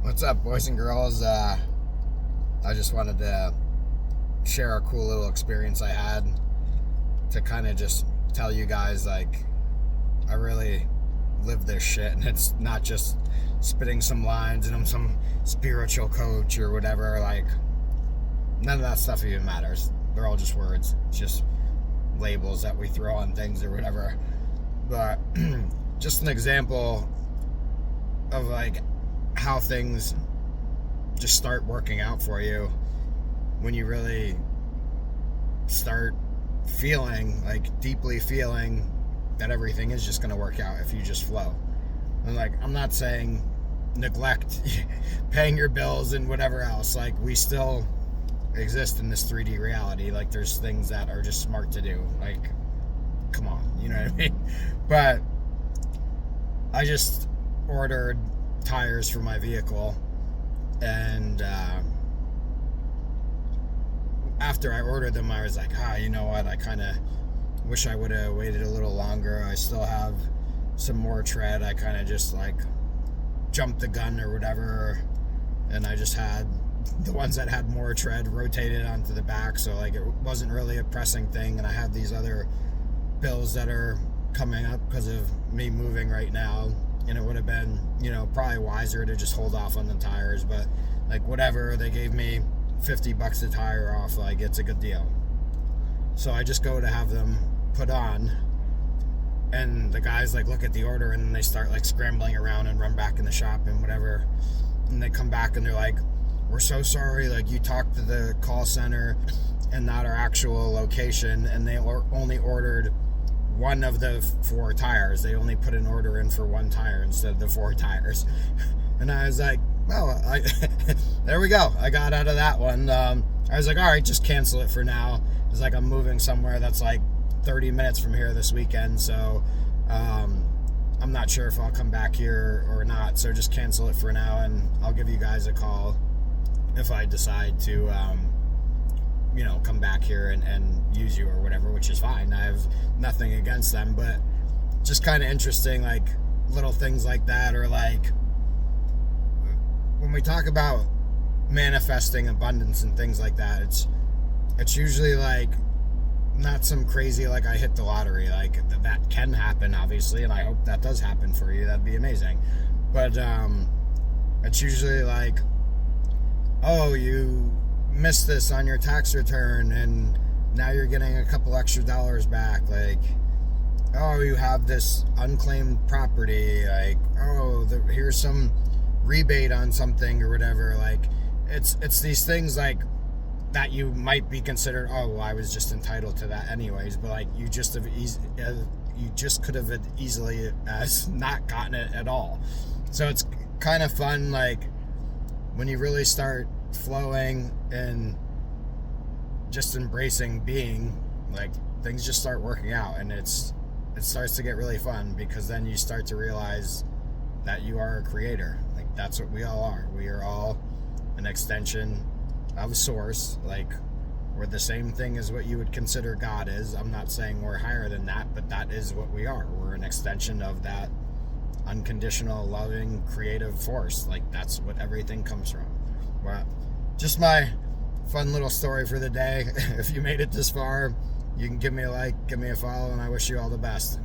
What's up, boys and girls? I just wanted to share a cool little experience I had to kind of just tell you guys, like, I really live this shit, and it's not just spitting some lines and I'm some spiritual coach or whatever. Like, none of that stuff even matters. They're all just words. It's just labels that we throw on things or whatever. But just an example of, like, how things just start working out for you when you really start feeling, like, deeply feeling that everything is just going to work out if you just flow. And, like, I'm not saying neglect paying your bills and whatever else. Like, we still exist in this 3D reality. Like, there's things that are just smart to do. Like, come on, you know what I mean? But I just ordered tires for my vehicle, and after I ordered them, I was like, you know what, I kind of wish I would have waited a little longer. I still have some more tread. I kind of just, like, jumped the gun or whatever, and I just had the ones that had more tread rotated onto the back, so, like, it wasn't really a pressing thing. And I have these other bills that are coming up because of me moving right now, and it would have been, you know, probably wiser to just hold off on the tires. But, like, whatever, they gave me $50 a tire off. Like, it's a good deal. So I just go to have them put on, and the guys, like, look at the order, and they start, like, scrambling around and run back in the shop and whatever. And they come back and they're like, we're so sorry, like, you talked to the call center and not our actual location, and they only ordered one of the 4 tires. They only put an order in for 1 tire instead of the 4 tires. And I was like, well, there we go. I got out of that one. I was like, all right, just cancel it for now. It's like, I'm moving somewhere that's like 30 minutes from here this weekend, so I'm not sure if I'll come back here or not, so just cancel it for now, and I'll give you guys a call if I decide to come back here and use you or whatever, which is fine. I have nothing against them, but just kind of interesting, like, little things like that. Or, like, when we talk about manifesting abundance and things like that, it's usually, like, not some crazy, like, I hit the lottery. Like, that can happen, obviously, and I hope that does happen for you. That'd be amazing. But it's usually like, oh, you missed this on your tax return and now you're getting a couple extra dollars back. Like, oh, you have this unclaimed property. Like, oh, here's some rebate on something or whatever. Like, it's these things, like, that you might be considered, oh, well, I was just entitled to that anyways, but, like, you just could have easily as not gotten it at all. So it's kind of fun, like, when you really start flowing and just embracing being, like, things just start working out, and it starts to get really fun, because then you start to realize that you are a creator. Like, that's what we all are. We are all an extension of source. Like, we're the same thing as what you would consider God is. I'm not saying we're higher than that, but that is what we are. We're an extension of that unconditional, loving, creative force. Like, that's what everything comes from. Well, just my fun little story for the day. If you made it this far, you can give me a like, give me a follow, and I wish you all the best.